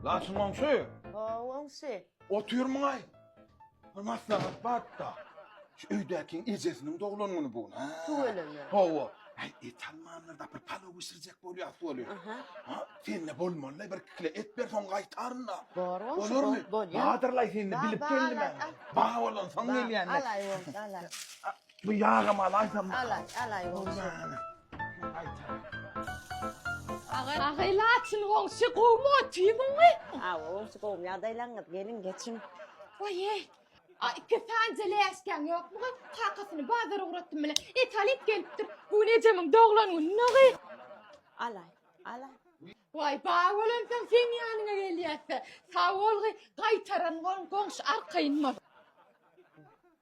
Laçın Mansur. Wangshi. Oturma ay. Maslahat batta. Şu öydəkin ecesinin doğulanını bu. Tuğulunu. Hava. Ay etalmanlarda bir palo ısıracak böyle atı oluyor. Ha? Seninle bolmalı bir kile et bir son kaytarına. Bor wangshi. Olur mu? Bor ya. Bahadırlay seninle bilip geldim ben. Bağ olan son geliyenler. Alay wangshi. Alay. Bu yağım alaysam. Alay. Alay wangshi. Ağay laçın wangshi qo'yma otyapman. Wangshi qo'm ya daylanıp gelin geçin. Voy. İki fanjeleşken yok mu? Kakasını bazara uğrattım bile. Etalet geliptir. Bu necemin doğulan unnağı. Alay. Alay. Vay bağolun sen yanına geliyatsa. Sağ ol qaytaran gongş arkayınma.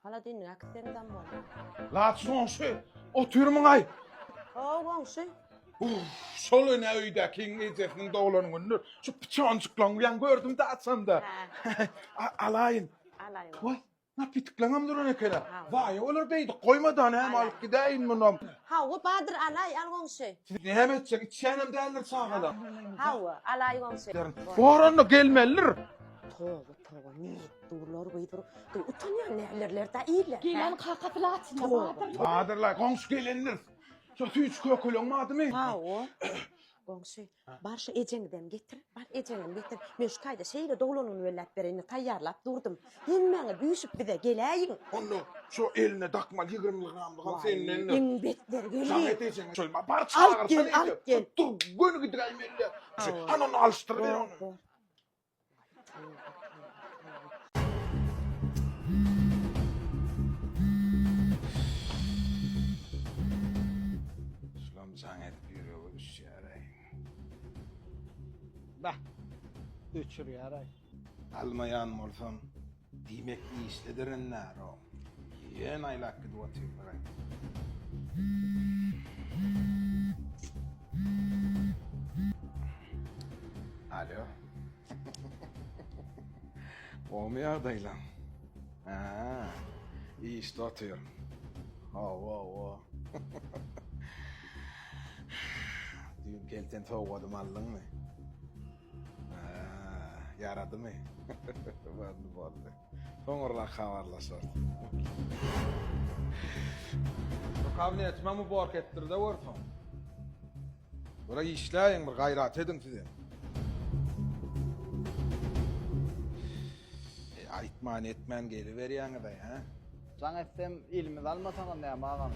Hala dinle aksenden bol. Laçın Mansur. Oturma ay. Wangshi. Sol öne öydəkin ecesinin doğulanını. Şu bıçağıncıklan uyan gördüm de atsam da. Alayın. Alay. Vay, ne pitiklanam durun ekele. Vay, olur beydi, koymadan hem alıp gideyim bundan. Hawa Bahadır alay al wangshi. Ne hem edecek, içenem derler sağada. Hawa alay wangshi. Bu aranda gelmeliler. Toğu ne durlar beydir. Utanıyor nelerler de iyiler. Gelen kakası laçın. Bahadırlar, komşu gelenler. Şu üç kökül olmadı mı? Hawa. Wangshi. Barşı ecengden getir. Bar ecengden getir. Men şu kayda şeyle doğulanın öllep bereni tayyarlap durdum. Hemmeni büyüşüp bir de geleyin. Onu şu eline takmal 20 gramlık senin eline. İmbetler Sana geliyor. edeceğim. Şöyle bar Al çağırsan gel, al gel. Dur, gönü gidireyim elle. Han onu alıştır ver onu. Şulam zannet yürüyor bu iş yaray. Bah, öçür yaray. Almayan olsam demek iyi işledirenler o. Yen aylak gidip atıyorlar. Alo. Olmuyor dayılan. Ha, iyi işte atıyorum. Oh. Düğün kelten toğladım aldın mı? Yaradı mı? Vardı. Sonralar havarlaşır. Bu kabiliyetime mübarek ettir de ortam. Burayı işleyin, bir gayret edin size. Aytman etmen geliveriyen da ya. Can etsem ilimiz almasan ne yapalım?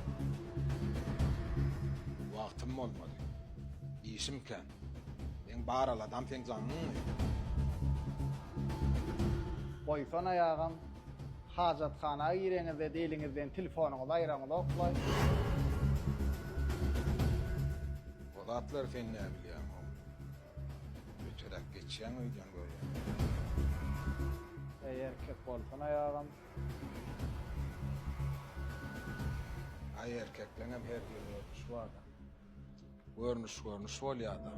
Vaktim olmadı. İşimken. Ben bağıral adam sen canın mı? Koysan ayağım. Hacatxana girenize dilinizden telefonunuzu ayranıza oklay. O zatlar sen ne biliyorsun o? Öterek geçen uycan böyle. Erkek olsan ayağım. Ay erkeklerin hem her gün görünüş var da. Görünüş var ya da.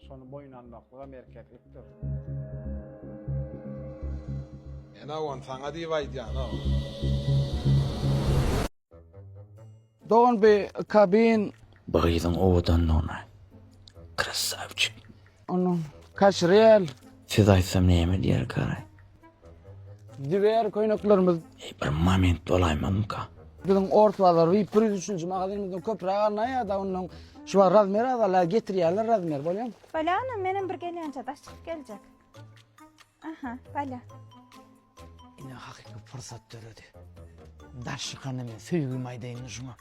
Şonu boyun almakla erkekliktir. Ena on sana divaydı ya no. Doğan bir kabin. Bagaydan ovadan nona. Krasavчик. Onun kaç real? Siz aytsam neyme diyer karay. Diğer koynaklarımız Bir moment olaymadım ka. bizim ortalar ve 103. magazinimizden köprü ne da onun şu var razmer adalar getiriyorlar razmer bolyam. Bala ana menin bir gelýänçe daş çykyp geljek. Aha, bala. Ine hakiki fırsat töredi. Daşıkanı men söýgüm aýdaýyn şuna.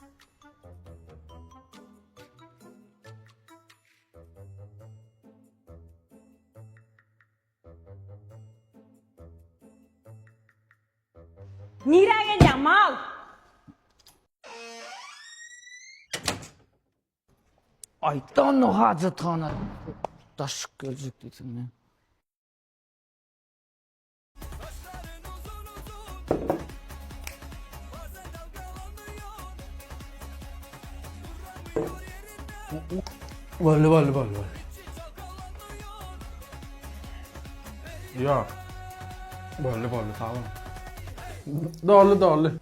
Nire gelýän mal? Aytan o hacatxana. Daşık gelecek dedim men. Vallahi. Ya. Vallahi tamam. Doğru.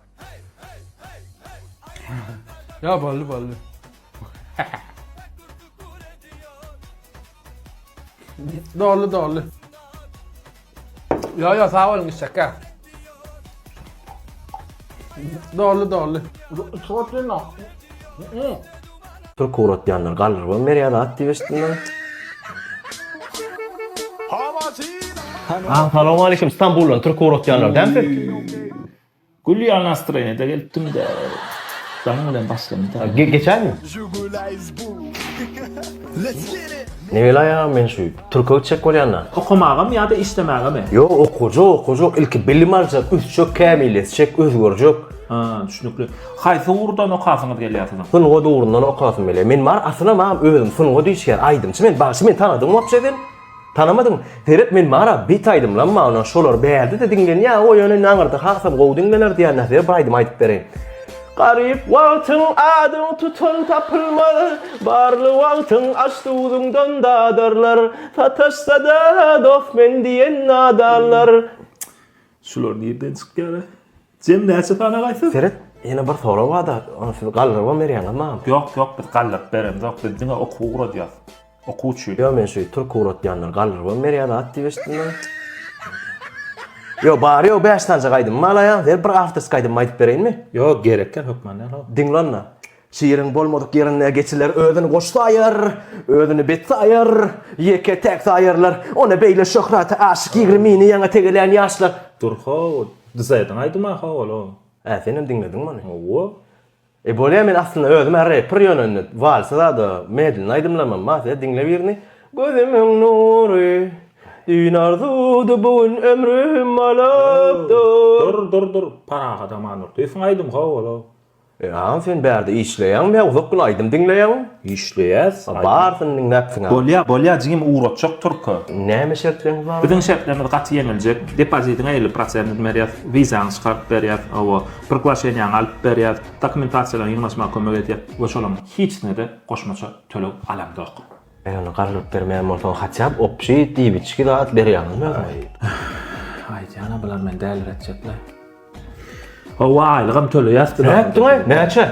Ya vallahi. Doğru. Ya sağ olun şaka. Doğru. Sortun o. Türk uğratyanlar galırba meriyada aktivistler. Assalamu alaikum İstanbul'dan Türk uğratyanlar değil mi? Gülü alnastırayına da geldim de. Zaman bilen başladım da. Geçer mi? Ne vela ya men şu Türkçe çek olyanlar. Okumağım ya da istemağım. Yo okucu ilk bilim alacak üç çok kamilleşecek özgürcük. Ha, düşünüklü. Haysi uğurdan okasınız geliyorsunuz. Fıngo doğrundan okasın bile. Men var aslında ma özüm fıngo düşer aydım. Men başı men tanıdım mı hapşeden? Tanımadım. Ferhat men mara bitaydım lan ma ona şolar beğendi de dinlen ya o yönü nağırdı hasap goğdinler diye näser baydım aytıp bereyim. Garip wagtın adın tutun tapılmalı. Barlı wagtın açtuğundan dadarlar. Sataşsa da dost men diyen nadarlar. Şular nereden çıkıyor? Cem näçe tane gaýsy? Ferhat yine bir soru var da onu siz galırba merýän ama. Yok, biz gallap berem. Yok, biz oku uğradyaz. Okuçu. Yo men şu Türk uğratyanlar galırba merýän aktivistler. Yo bari o 5 tane gaýdym malaya, ver bir aftas gaýdym aýdyp bereyinmi? Yok, gerekken hökmanlar. Dinlanma. Şiirin bolmadyk yerine geçiler ödünü goşsaýar, ödünü betsaýar, yeke tek saýarlar. Ona beýle şöhrata aşyk 20-ni ýaňa tegelän ýaşlar. Dur ho, dizaýdan aýdyma ha ola. Senem dinledin mani? Owo. Bolýa men aslında ödüm rapper ýönünde valsa da medlin aýdymlamam. Masa dinle birini. Gözümün nuru Dün arzudu bugün ömrüm alaptır. Dur. Para adam anır. Tüyfün aydın ha ola. Ya sen bärde işleýän we uzakyn aýdym dinleýän. İşleýäs. Barsyn dinläpsiň. Bolya jigim uğratjak Türkü. Näme şertleriniz bar? Bizim şertlerimiz gaty ýeňiljek. Depozitiň 50% berýär. Wizaňy çykaryp berýär. Owa proglaşenýaň alyp berýär. Dokumentasiýalaryň ýygnasmaga kömek edýär. We şolam hiç näde goşmaça töleg alamdyk. Onu garlyp bermeýän bolsa haçap opşy diýbiçki dat berýärmi? Ay jana bular men däl etjekler. Owa aýlygym töleýäs. Näçe?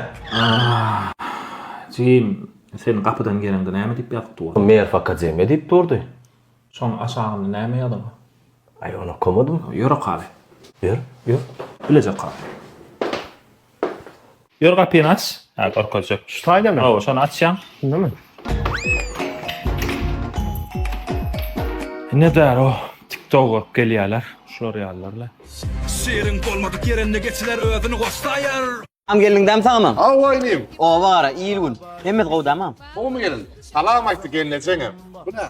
Jim, sen kapıdan gelende näme diýip ýatdy? Mer fakademiýa diýip durdy. Şoň aşagynda näme ýadyň? Ay onu komadym. Ýöre qaly. Ber. Bilejek qaly. Ýöre kapyny aç. Ha, gorkajak. Şutaýdamy? Owa, şonu açýan. Näme? Ne der o? TikTok'a gelýärler. Şolar ýallarlar. Şiirin bolmadyk yerine geçiler özünü goşsaýar. Am geldin dem tamam. Avaynıyım. O var iyi gün. Hemmet go tamam. O mu gelin? Salam aýtdy gelnejeňem. Bu ne?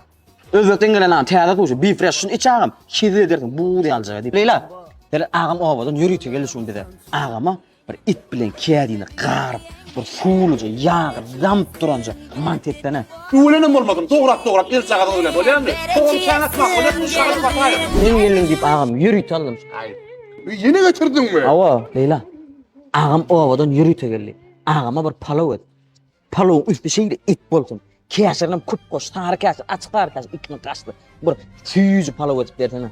Özbekden gelen täze tuşu bir fresh şunu içägim. Kizi ederdim bu diýaljak diýip. Leyla. Der agam owadan ýürüýte geldi şunu dedi. Agama bir it bilen kädini garyp bir suwluja ýagyp zamp duranja mantetdene. Öwlenem bolmadym. Dograp el çagadan öyle bolýarmy? Toğum sanatmak bolýar, şagat batayım. Men geldin diýip agam ýürüýte aldım. Yeni getirdin mi? Awa Leyla. Agam owadan ýürüýte geldi. Agama bir palaw et. Palaw üstü şeýle it bolsun. Käşirnem kup goş, tary käşir, açyk tary käşir, ikini gaçdy. Bir süýüji palaw etip berdine.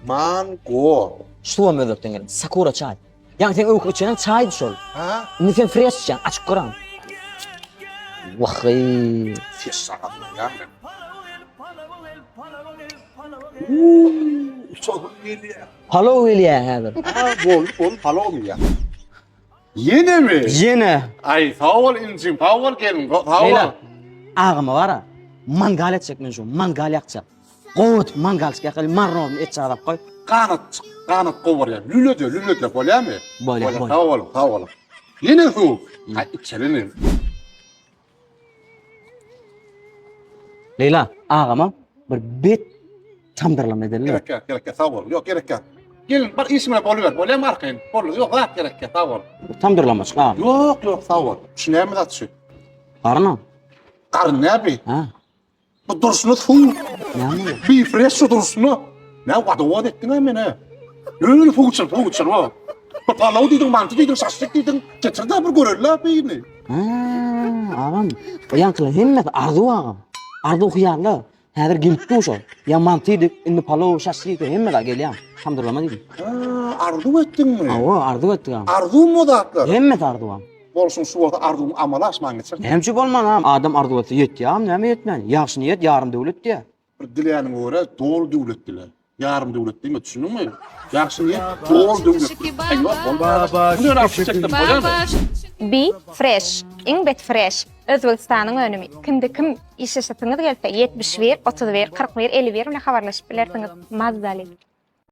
Mango. Suwa mödökden geldi. Sakura çay. Yani sen öykü içenen çaydı şol. Ha? Indi sen fresh içen, açık koran. Vahy. Fiş sagatlar ya. Çok iyi ya. Palaw elýär häzir. Bol palom ya. Yine mi? Yine. Ay sağ ol incim, sağ ol gelin, sağ ol. Leyla. Ağama vara. Mangal etsek men şu, mangal yakacak. Qoğut mangal skakal marron et çağırıp koy. Kanat kovur ya. Lülöde bolýarmy? Bolýar. Sağ ol. Yine su. Ay içerini. Leyla, ağama bir bet tamdırlama edelim. Gerek sağ ol. Yok gerek. Gelin bir ismine bolýar arkayın. Yok gerek sağ ol. Tamdırlama çık ağam. Yok sağ ol. Şunaymy da şu. Karnım. Karın ne abi? Ha. Bu durşunu su. Ne? Bir fresh durşunu. Ne vadı ettin mene? Öyle fuçur o. Palaw diýdiň, mantı diýdiň, şaşlyk diýdiň. Geçirde bir görerler beýni. Ağam. Ýankly hemmet arzu ağam. Arzu hyýarly. Häzir gelipdi şol. Ya mantı diýdik, indi palaw şaşlyk hemmet gelýär. Tamdırlama diýdim. Arzu etdinmi? Awa, arzu etdim. Arzu mu da? Hemmet arzu ağam. Bolsun şu wagtda arzuň amalaşmaň geçer. Hemçi bolman ağam. Adam arzu etse ýetdi ağam, näme ýetmän? Ýaşyny ýet, ýarym döwlet diýär. bir dileýäniň göre dol döwlet dile. Yarım döwlet diýme, düşündiňmi? Ýaxşy niýe? Dol döwlet. Baba, Be fresh, in bet fresh. Özbegistanyň önümi. Kimde kim işe şatyňyz gelse 70 ver, 30 ver, 40 ver, 50 ver bilen habarlaşyp bilersiňiz. Mazzali.